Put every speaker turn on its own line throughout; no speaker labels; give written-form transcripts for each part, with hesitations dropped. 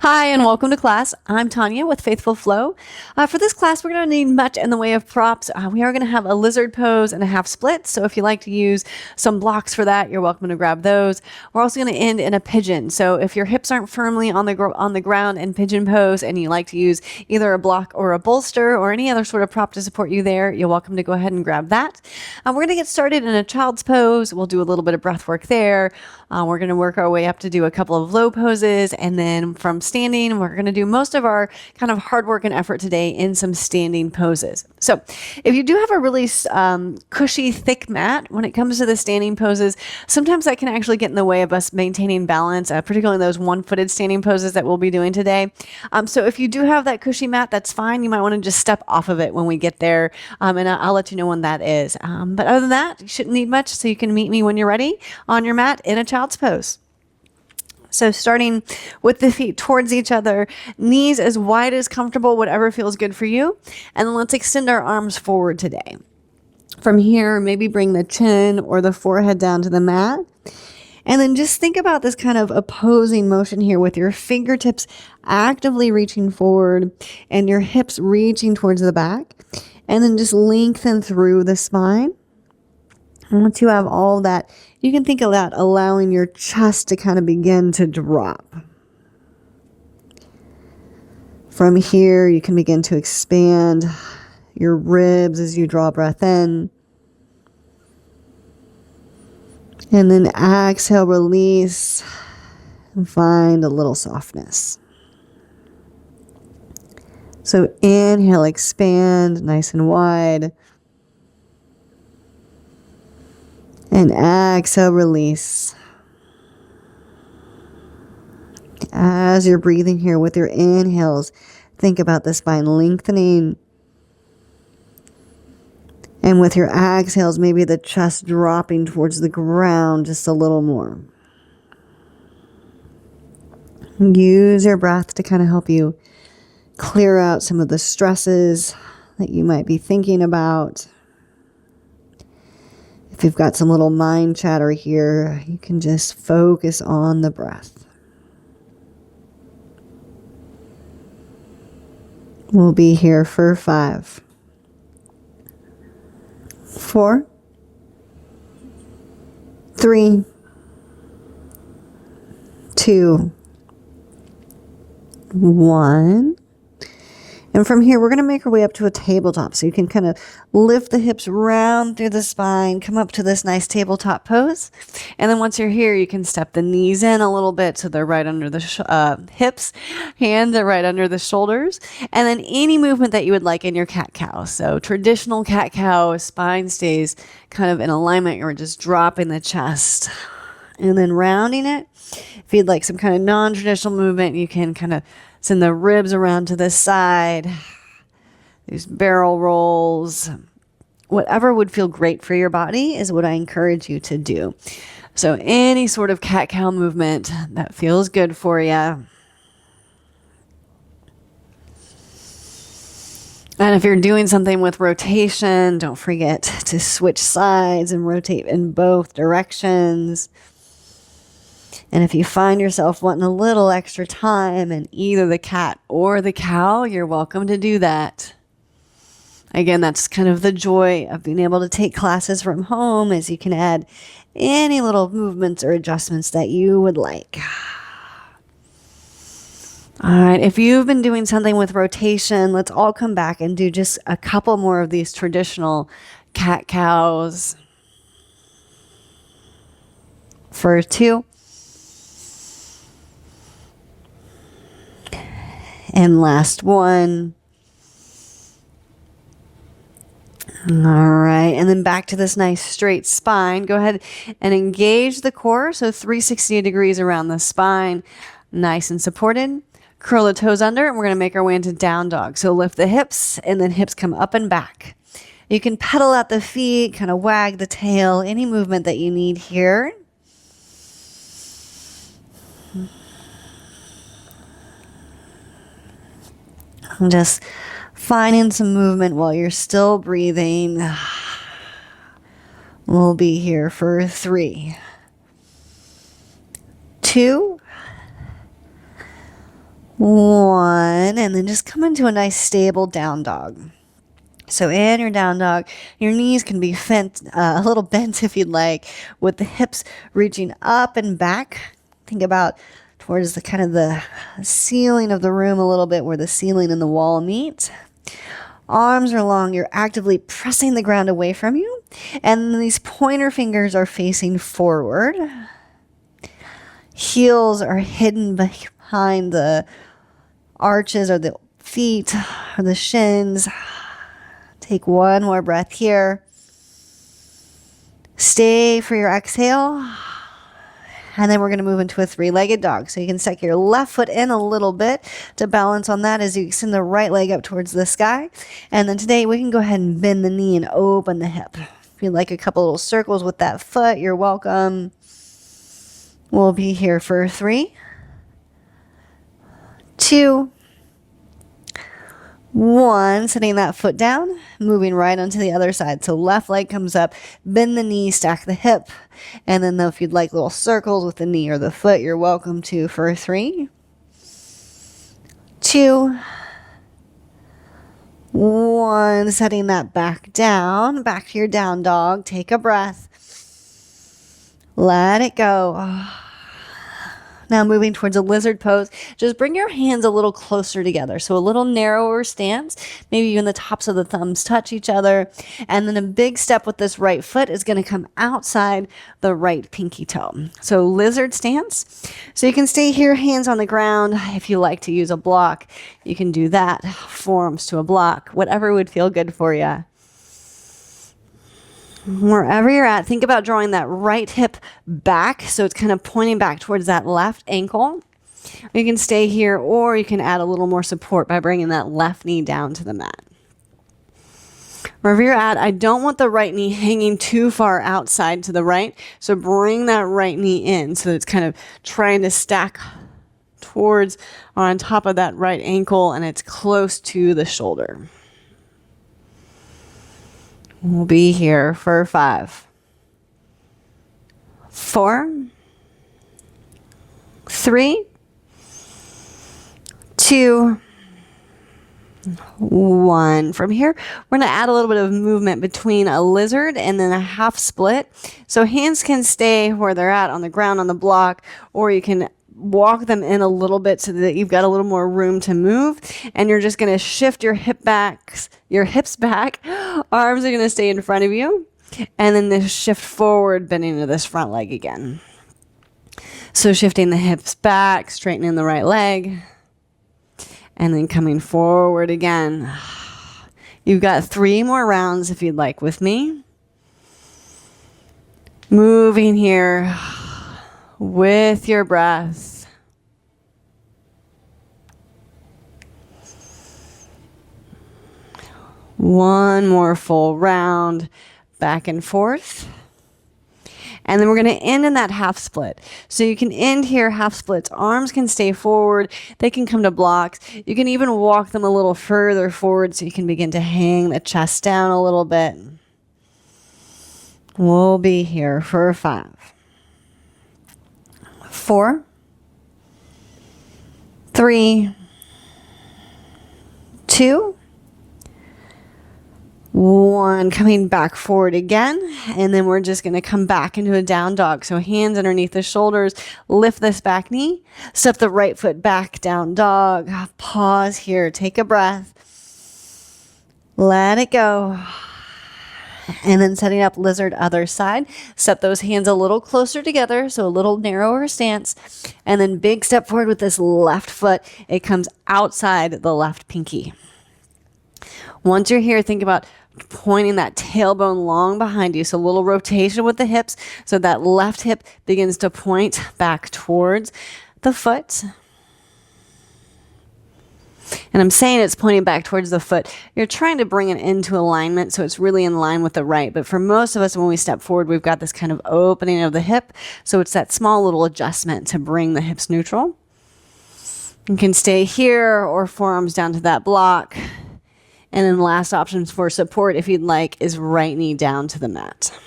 Hi, and welcome to class. I'm Tanya with Faithful Flow. For this class, we're going to need much in the way of props. We are going to have a lizard pose and a half split. So if you like to use some blocks for that, you're welcome to grab those. We're also going to end in a pigeon. So if your hips aren't firmly on the ground in pigeon pose and you like to use either a block or a bolster or any other sort of prop to support you there, you're welcome to go ahead and grab that. We're going to get started in a child's pose. We'll do a little bit of breath work there. We're going to work our way up to do a couple of low poses, and then from standing, we're going to do most of our kind of hard work and effort today in some standing poses. So if you do have a really cushy, thick mat, when it comes to the standing poses, sometimes that can actually get in the way of us maintaining balance, particularly those one-footed standing poses that we'll be doing today. So if you do have that cushy mat, that's fine. You might want to just step off of it when we get there, and I'll let you know when that is. But other than that, you shouldn't need much, so you can meet me when you're ready on your mat in a child's pose. So starting with the feet towards each other, knees as wide as comfortable, whatever feels good for you. And then let's extend our arms forward today. From here, maybe bring the chin or the forehead down to the mat. And then just think about this kind of opposing motion here with your fingertips actively reaching forward and your hips reaching towards the back. And then just lengthen through the spine. And once you have all that, you can think about allowing your chest to kind of begin to drop. From here, you can begin to expand your ribs as you draw breath in. And then exhale, release, and find a little softness. So inhale, expand, nice and wide. And exhale, release. As you're breathing here with your inhales, think about the spine lengthening. And with your exhales, maybe the chest dropping towards the ground just a little more. Use your breath to kind of help you clear out some of the stresses that you might be thinking about. If you've got some little mind chatter here, you can just focus on the breath. We'll be here for 5, 4, 3, 2, 1. And from here, we're going to make our way up to a tabletop. So you can kind of lift the hips round through the spine, come up to this nice tabletop pose. And then once you're here, you can step the knees in a little bit so they're right under the hips, hands are right under the shoulders. And then any movement that you would like in your cat-cow. So traditional cat-cow, spine stays kind of in alignment. You're just dropping the chest and then rounding it. If you'd like some kind of non-traditional movement, you can kind of send the ribs around to the side, these barrel rolls. Whatever would feel great for your body is what I encourage you to do. So any sort of cat-cow movement that feels good for you. And if you're doing something with rotation, don't forget to switch sides and rotate in both directions. And if you find yourself wanting a little extra time in either the cat or the cow, you're welcome to do that. Again, that's kind of the joy of being able to take classes from home, is you can add any little movements or adjustments that you would like. All right, if you've been doing something with rotation, let's all come back and do just a couple more of these traditional cat-cows. For 2. And last one. All right. And then back to this nice straight spine. Go ahead and engage the core. So 360 degrees around the spine. Nice and supported. Curl the toes under, and we're going to make our way into down dog. So lift the hips, and then hips come up and back. You can pedal out the feet, kind of wag the tail, any movement that you need here. And just finding some movement while you're still breathing. We'll be here for 3, 2, 1, and then just come into a nice stable down dog. So in your down dog, your knees can be a little bent if you'd like, with the hips reaching up and back. Think about towards the kind of the ceiling of the room a little bit, where the ceiling and the wall meet. Arms are long. You're actively pressing the ground away from you. And these pointer fingers are facing forward. Heels are hidden behind the arches or the feet or the shins. Take one more breath here. Stay for your exhale. And then we're going to move into a 3-legged dog. So you can stick your left foot in a little bit to balance on that as you extend the right leg up towards the sky. And then today we can go ahead and bend the knee and open the hip. If you'd like a couple little circles with that foot, you're welcome. We'll be here for 3, 2, 1, setting that foot down, moving right onto the other side. So left leg comes up, bend the knee, stack the hip. And then if you'd like little circles with the knee or the foot, you're welcome to for 3, 2, 1, setting that back down, back to your down dog. Take a breath. Let it go. Now moving towards a lizard pose, just bring your hands a little closer together. So a little narrower stance, maybe even the tops of the thumbs touch each other. And then a big step with this right foot is going to come outside the right pinky toe. So lizard stance. So you can stay here, hands on the ground. If you like to use a block, you can do that. Forearms to a block, whatever would feel good for you. Wherever you're at, think about drawing that right hip back. So it's kind of pointing back towards that left ankle. You can stay here, or you can add a little more support by bringing that left knee down to the mat. Wherever you're at, I don't want the right knee hanging too far outside to the right. So bring that right knee in so it's kind of trying to stack towards or on top of that right ankle, and it's close to the shoulder. We'll be here for 5, 4, 3, 2, 1. From here, we're going to add a little bit of movement between a lizard and then a half split. So hands can stay where they're at on the ground on the block, or you can walk them in a little bit so that you've got a little more room to move. And you're just going to shift your hips back. Arms are going to stay in front of you. And then this shift forward, bending to this front leg again. So shifting the hips back, straightening the right leg. And then coming forward again. You've got 3 more rounds if you'd like with me. Moving here with your breath. One more full round, back and forth. And then we're going to end in that half split. So you can end here, half splits. Arms can stay forward. They can come to blocks. You can even walk them a little further forward so you can begin to hang the chest down a little bit. We'll be here for 5, 4, 3, 2, 1. Coming back forward again, and then we're just going to come back into a down dog. So hands underneath the shoulders, lift this back knee, step the right foot back, down dog. Pause here, take a breath, let it go. And then setting up lizard other side. Set those hands a little closer together, so a little narrower stance. And then big step forward with this left foot. It comes outside the left pinky. Once you're here, think about pointing that tailbone long behind you. So a little rotation with the hips. So that left hip begins to point back towards the foot. And I'm saying it's pointing back towards the foot. You're trying to bring it into alignment so it's really in line with the right. But for most of us, when we step forward, we've got this kind of opening of the hip. So it's that small little adjustment to bring the hips neutral. You can stay here or forearms down to that block. And then last options for support, if you'd like, is right knee down to the mat.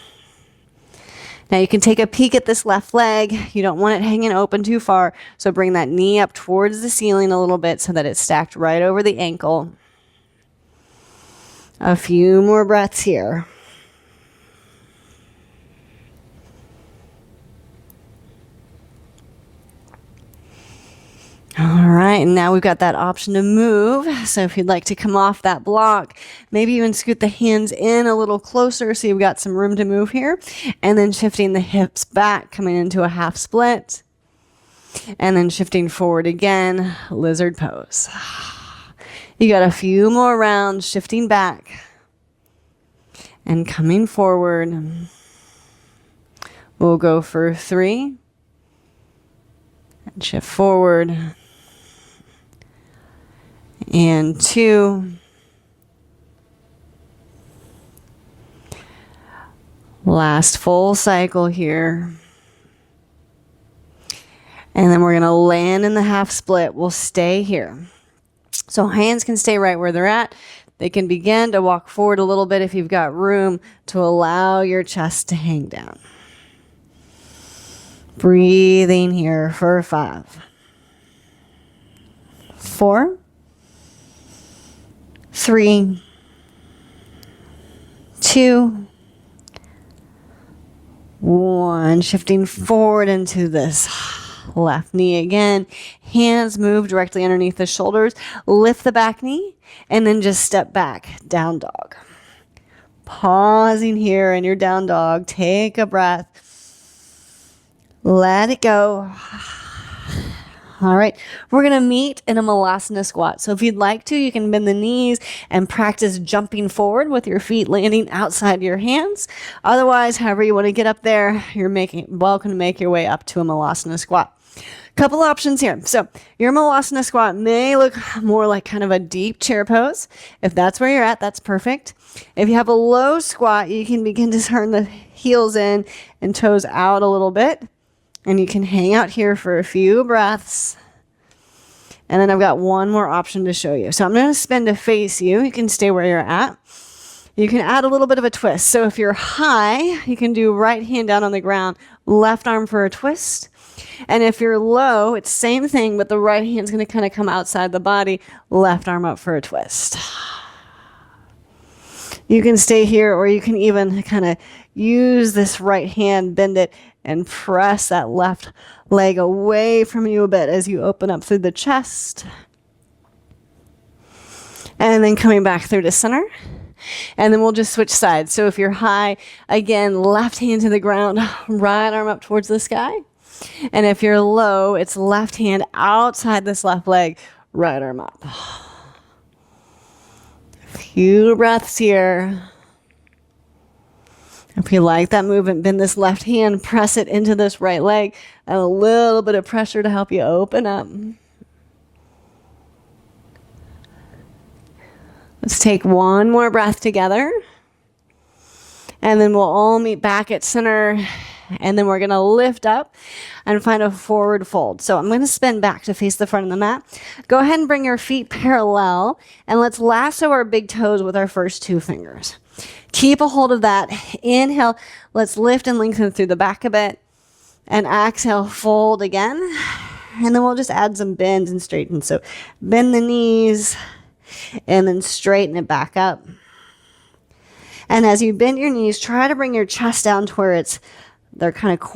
Now you can take a peek at this left leg. You don't want it hanging open too far, so bring that knee up towards the ceiling a little bit so that it's stacked right over the ankle. A few more breaths here. All right, and now we've got that option to move. So if you'd like to come off that block, maybe even scoot the hands in a little closer so you've got some room to move here. And then shifting the hips back, coming into a half split. And then shifting forward again, lizard pose. You got a few more rounds, shifting back and coming forward. We'll go for 3. And shift forward. And 2. Last full cycle here. And then we're going to land in the half split. We'll stay here. So hands can stay right where they're at. They can begin to walk forward a little bit if you've got room to allow your chest to hang down. Breathing here for 5, 4, 3, 2, 1. Shifting forward into this left knee again. Hands move directly underneath the shoulders. Lift the back knee and then just step back. Down dog. Pausing here in your down dog. Take a breath. Let it go. All right, we're going to meet in a malasana squat. So if you'd like to, you can bend the knees and practice jumping forward with your feet landing outside your hands. Otherwise, however you want to get up there, you're welcome to make your way up to a malasana squat. Couple options here. So your malasana squat may look more like kind of a deep chair pose. If that's where you're at, that's perfect. If you have a low squat, you can begin to turn the heels in and toes out a little bit. And you can hang out here for a few breaths. And then I've got one more option to show you. So I'm going to spin to face you. You can stay where you're at. You can add a little bit of a twist. So if you're high, you can do right hand down on the ground, left arm for a twist. And if you're low, it's same thing, but the right hand's going to kind of come outside the body, left arm up for a twist. You can stay here, or you can even kind of use this right hand, bend it, and press that left leg away from you a bit as you open up through the chest. And then coming back through to center. And then we'll just switch sides. So if you're high, again, left hand to the ground, right arm up towards the sky. And if you're low, it's left hand outside this left leg, right arm up. A few breaths here. If you like that movement, bend this left hand, press it into this right leg, and a little bit of pressure to help you open up. Let's take one more breath together. And then we'll all meet back at center. And then we're going to lift up and find a forward fold. So I'm going to spin back to face the front of the mat. Go ahead and bring your feet parallel. And let's lasso our big toes with our first 2 fingers. Keep a hold of that. Inhale. Let's lift and lengthen through the back a bit. And exhale, fold again. And then we'll just add some bends and straighten. So bend the knees and then straighten it back up. And as you bend your knees, try to bring your chest down to where they're kind of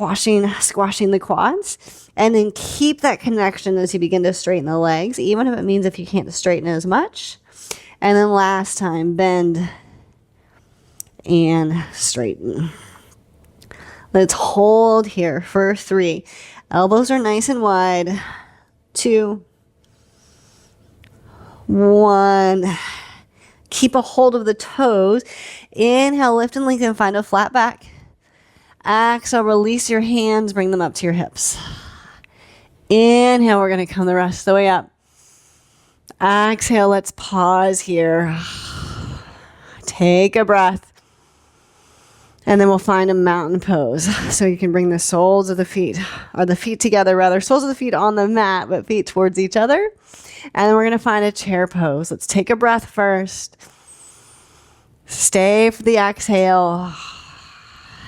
squashing the quads. And then keep that connection as you begin to straighten the legs, even if it means if you can't straighten as much. And then last time, bend and straighten. Let's hold here for 3. Elbows are nice and wide. 2, 1. Keep a hold of the toes. Inhale, lift and lengthen, find a flat back. Exhale, release your hands, bring them up to your hips. Inhale, we're going to come the rest of the way up. Exhale, let's pause here. Take a breath. And then we'll find a mountain pose. So you can bring the soles of the feet, or the feet together rather, soles of the feet on the mat, but feet towards each other. And then we're going to find a chair pose. Let's take a breath first. Stay for the exhale.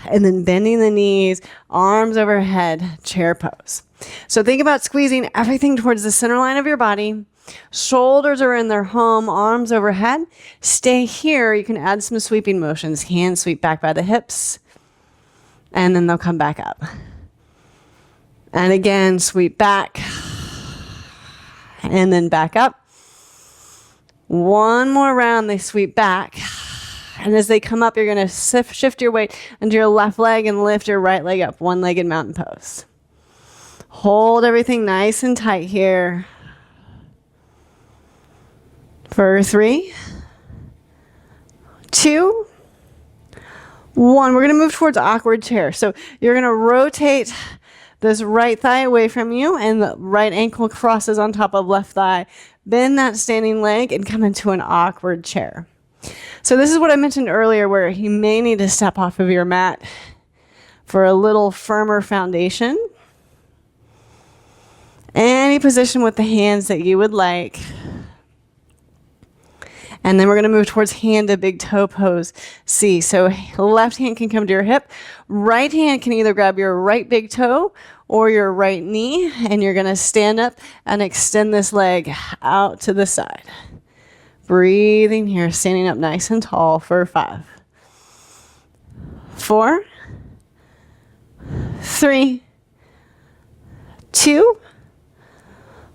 And then bending the knees, arms overhead, chair pose. So think about squeezing everything towards the center line of your body. Shoulders are in their home, arms overhead. Stay here. You can add some sweeping motions. Hands sweep back by the hips, and then they'll come back up. And again, sweep back, and then back up. One more round, they sweep back. And as they come up, you're going to shift your weight into your left leg and lift your right leg up, one-legged mountain pose. Hold everything nice and tight here. For 3, 2, 1. We're going to move towards awkward chair. So you're going to rotate this right thigh away from you, and the right ankle crosses on top of left thigh. Bend that standing leg and come into an awkward chair. So this is what I mentioned earlier, where you may need to step off of your mat for a little firmer foundation. Any position with the hands that you would like. And then we're going to move towards hand to big toe pose C. So left hand can come to your hip. Right hand can either grab your right big toe or your right knee. And you're going to stand up and extend this leg out to the side. Breathing here, standing up nice and tall for 5, 4, 3, 2,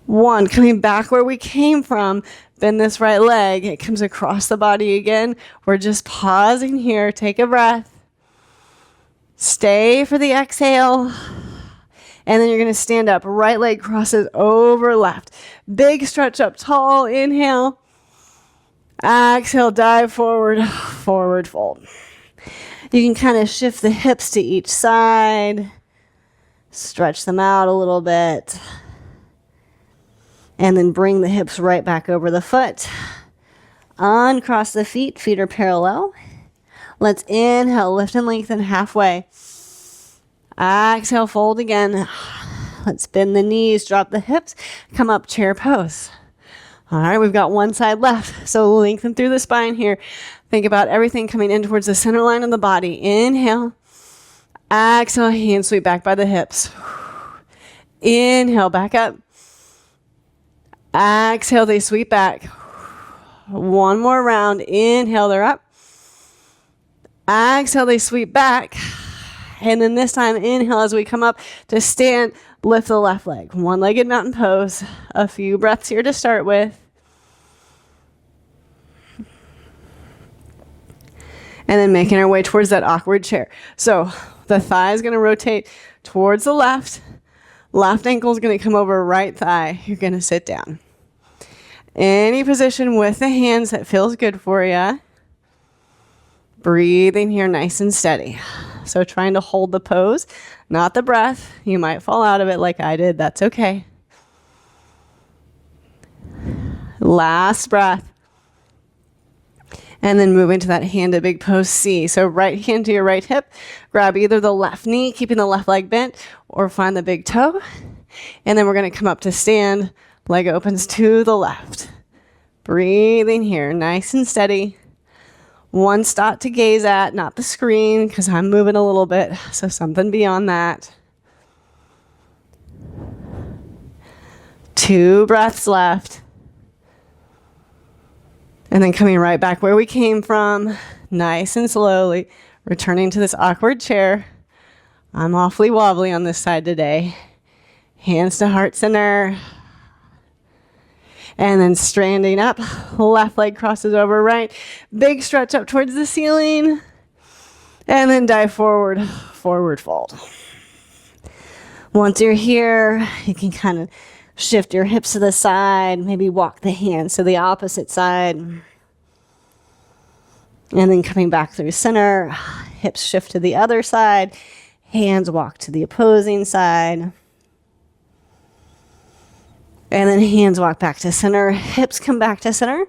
1. Coming back where we came from. Bend this right leg. It comes across the body again. We're just pausing here. Take a breath. Stay for the exhale. And then you're going to stand up. Right leg crosses over left. Big stretch up tall. Inhale. Exhale, dive forward. Forward fold. You can kind of shift the hips to each side. Stretch them out a little bit. And then bring the hips right back over the foot. Uncross the feet. Feet are parallel. Let's inhale, lift and lengthen halfway. Exhale, fold again. Let's bend the knees, drop the hips, come up, chair pose. All right, we've got one side left. So lengthen through the spine here. Think about everything coming in towards the center line of the body. Inhale. Exhale, hands sweep back by the hips. Inhale, back up. Exhale, they sweep back. One more round. Inhale, they're up. Exhale, they sweep back. And then this time, inhale as we come up to stand, lift the left leg. One-legged mountain pose. A few breaths here to start with. And then making our way towards that awkward chair. So the thigh is going to rotate towards the left. Left ankle is going to come over right thigh. You're going to sit down. Any position with the hands that feels good for you. Breathing here nice and steady. So trying to hold the pose, not the breath. You might fall out of it like I did. That's okay. Last breath. And then move into that hand to big pose C. So right hand to your right hip. Grab either the left knee, keeping the left leg bent, or find the big toe. And then we're going to come up to stand. Leg opens to the left. Breathing here, nice and steady. One spot to gaze at, not the screen, because I'm moving a little bit. So something beyond that. 2 breaths left. And then coming right back where we came from, nice and slowly, returning to this awkward chair. I'm awfully wobbly on this side today. Hands to heart center. And then standing up, left leg crosses over right. Big stretch up towards the ceiling. And then dive forward, forward fold. Once you're here, you can kind of shift your hips to the side, maybe walk the hands to the opposite side. And then coming back through center, hips shift to the other side, hands walk to the opposing side. And then hands walk back to center, hips come back to center.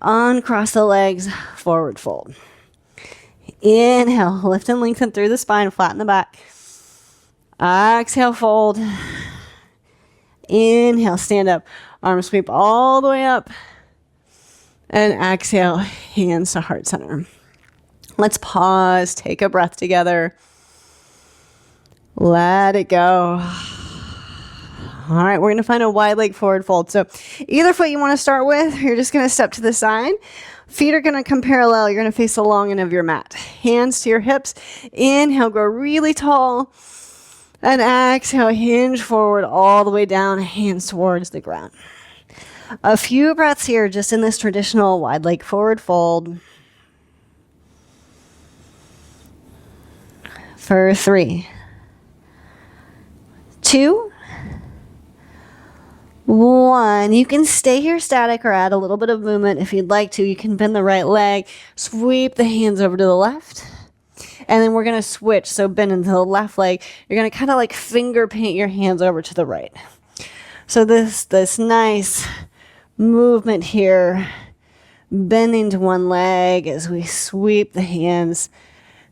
Uncross the legs, forward fold. Inhale, lift and lengthen through the spine, flatten the back. Exhale, fold. Inhale, stand up. Arms sweep all the way up. And exhale, hands to heart center. Let's pause, take a breath together. Let it go. All right, we're going to find a wide leg forward fold. So either foot you want to start with, you're just going to step to the side. Feet are going to come parallel. You're going to face the long end of your mat. Hands to your hips. Inhale, grow really tall. And exhale, hinge forward all the way down, hands towards the ground. A few breaths here just in this traditional wide leg forward fold. For 3, 2, 1. You can stay here static or add a little bit of movement if you'd like to. You can bend the right leg, sweep the hands over to the left, and then we're going to switch. So bend into the left leg. You're going to kind of like finger paint your hands over to the right. So this nice movement here, bending to one leg as we sweep the hands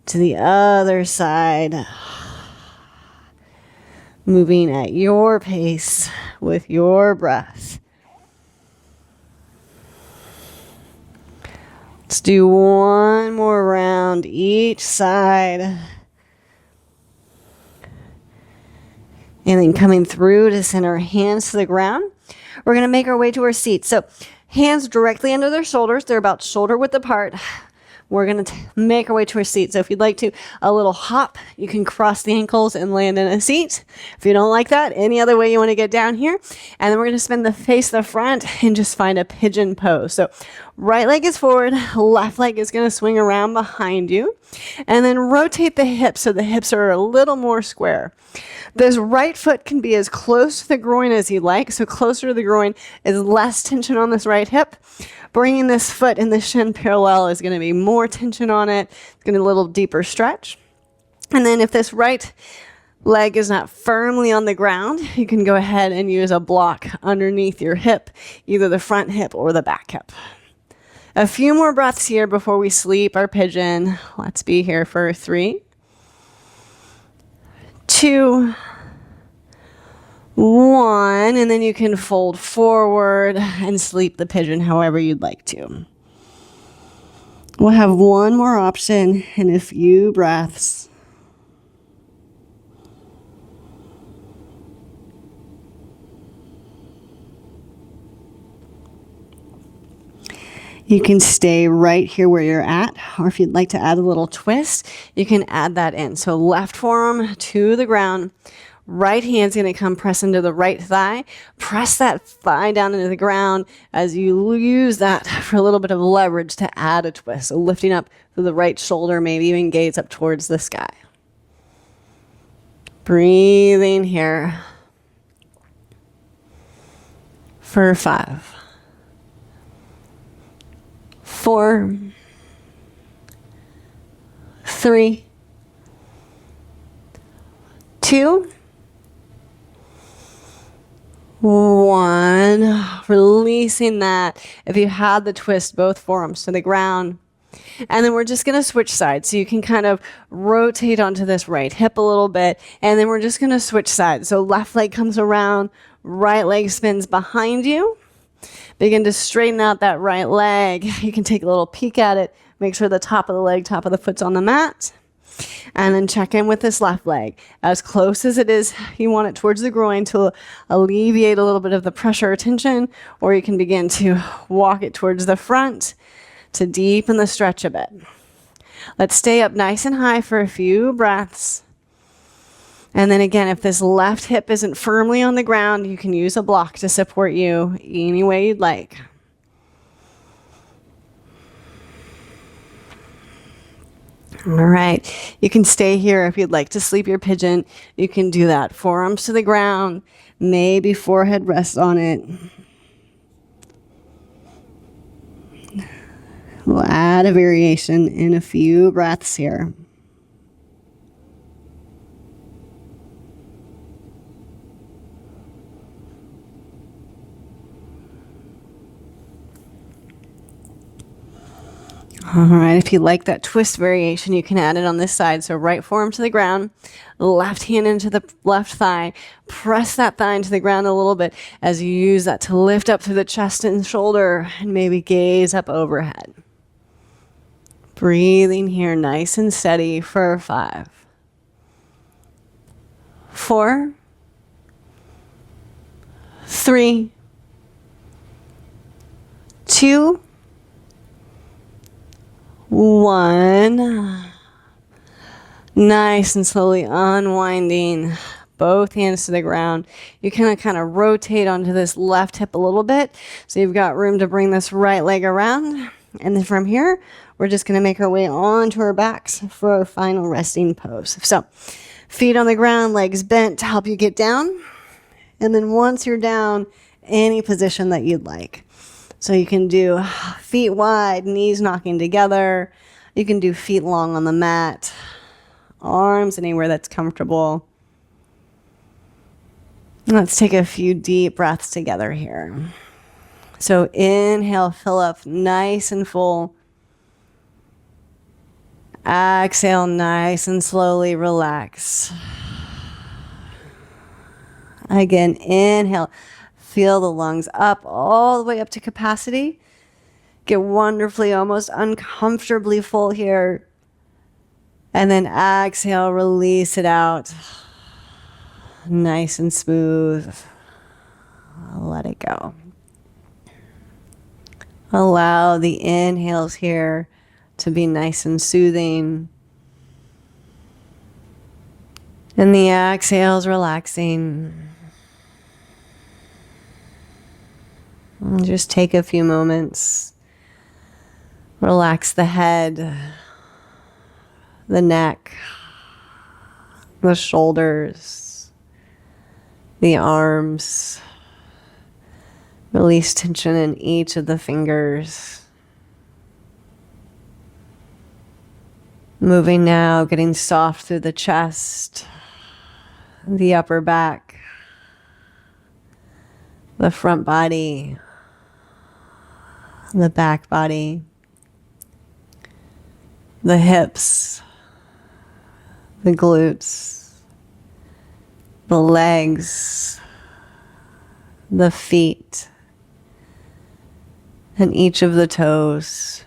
to the other side. Moving at your pace with your breath. Let's do one more round each side. And then coming through to center, hands to the ground. We're going to make our way to our seat. So hands directly under their shoulders. They're about shoulder width apart. We're going to make our way to our seat. So if you'd like to, a little hop, you can cross the ankles and land in a seat. If you don't like that, any other way you want to get down here. And then we're going to spin the face to the front and just find a pigeon pose. So right leg is forward, left leg is going to swing around behind you. And then rotate the hips so the hips are a little more square. This right foot can be as close to the groin as you like. So closer to the groin is less tension on this right hip. Bringing this foot and the shin parallel is going to be more tension on it. It's going to be a little deeper stretch. And then if this right leg is not firmly on the ground, you can go ahead and use a block underneath your hip, either the front hip or the back hip. A few more breaths here before we sleep our pigeon. Let's be here for 3, 2, 1, and then you can fold forward and sleep the pigeon however you'd like to. We'll have one more option and a few breaths. You can stay right here where you're at, or if you'd like to add a little twist, you can add that in. So left forearm to the ground. Right hand's going to come press into the right thigh. Press that thigh down into the ground as you use that for a little bit of leverage to add a twist. So lifting up through the right shoulder, maybe even gaze up towards the sky. Breathing here for 5, 4, 3, 2, 1. Releasing that. If you had the twist, both forearms to the ground. And then we're just going to switch sides. So you can kind of rotate onto this right hip a little bit. And then we're just going to switch sides. So left leg comes around, right leg spins behind you. Begin to straighten out that right leg. You can take a little peek at it. Make sure the top of the leg, top of the foot's on the mat. And then check in with this left leg. As close as it is, you want it towards the groin to alleviate a little bit of the pressure or tension, or you can begin to walk it towards the front to deepen the stretch a bit. Let's stay up nice and high for a few breaths. And then again, if this left hip isn't firmly on the ground, you can use a block to support you any way you'd like. All right, you can stay here if you'd like to sleep your pigeon. You can do that. Forearms to the ground, maybe forehead rests on it. We'll add a variation in a few breaths here. All right, if you like that twist variation, you can add it on this side. So right forearm to the ground, left hand into the left thigh. Press that thigh into the ground a little bit as you use that to lift up through the chest and shoulder and maybe gaze up overhead. Breathing here nice and steady for 5, 4, 3, 2, 1. Nice and slowly unwinding both hands to the ground. You can kind of rotate onto this left hip a little bit. So you've got room to bring this right leg around. And then from here, we're just going to make our way onto our backs for our final resting pose. So feet on the ground, legs bent to help you get down. And then once you're down, any position that you'd like. So you can do feet wide, knees knocking together. You can do feet long on the mat. Arms anywhere that's comfortable. Let's take a few deep breaths together here. So inhale, fill up nice and full. Exhale, nice and slowly relax. Again, inhale, feel the lungs up all the way up to capacity. Get wonderfully, almost uncomfortably full here. And then exhale, release it out. Nice and smooth. Let it go. Allow the inhales here to be nice and soothing. And the exhales relaxing. And just take a few moments. Relax the head, the neck, the shoulders, the arms. Release tension in each of the fingers. Moving now, getting soft through the chest, the upper back, the front body, the back body, the hips, the glutes, the legs, the feet, and each of the toes.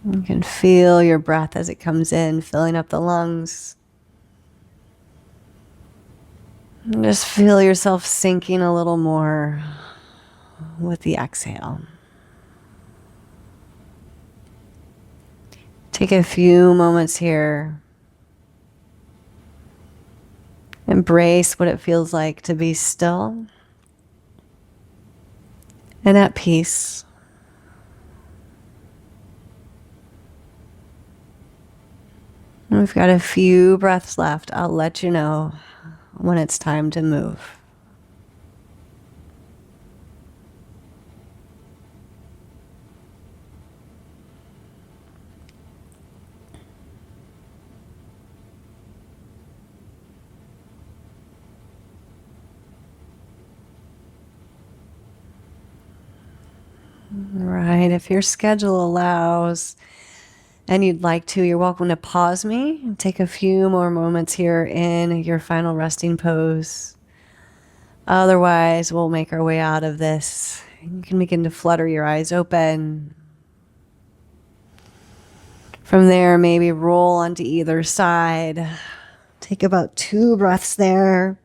You can feel your breath as it comes in, filling up the lungs. And just feel yourself sinking a little more with the exhale. Take a few moments here. Embrace what it feels like to be still and at peace. We've got a few breaths left. I'll let you know when it's time to move. Right, if your schedule allows and you'd like to, you're welcome to pause me and take a few more moments here in your final resting pose. Otherwise, we'll make our way out of this. You can begin to flutter your eyes open. From there, maybe roll onto either side. Take about 2 breaths there.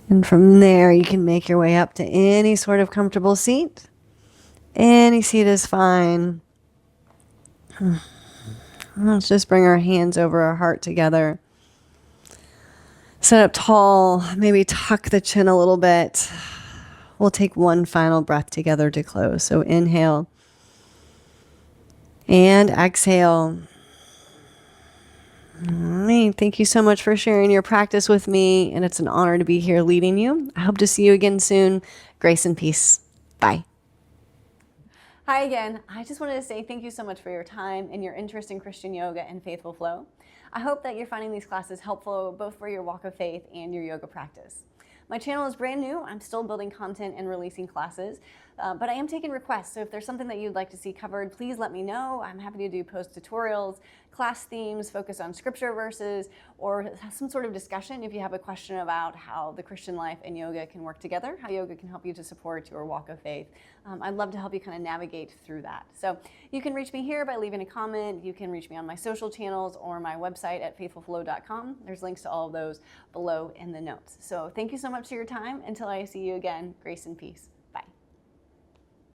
And from there, you can make your way up to any sort of comfortable seat. Any seat is fine. Let's just bring our hands over our heart together. Sit up tall, maybe tuck the chin a little bit. We'll take one final breath together to close. So inhale and exhale. All right. Thank you so much for sharing your practice with me, and it's an honor to be here leading you. I hope to see you again soon. Grace and peace. Bye. Hi again. I just wanted to say thank you so much for your time and your interest in Christian yoga and Faithful Flow. I hope that you're finding these classes helpful both for your walk of faith and your yoga practice. My channel is brand new. I'm still building content and releasing classes, But I am taking requests. So if there's something that you'd like to see covered, please let me know. I'm happy to do post tutorials, class themes, focus on scripture verses, or some sort of discussion if you have a question about how the Christian life and yoga can work together, how yoga can help you to support your walk of faith. I'd love to help you kind of navigate through that. So you can reach me here by leaving a comment. You can reach me on my social channels or my website at faithfulflow.com. There's links to all of those below in the notes. So thank you so much for your time. Until I see you again, grace and peace.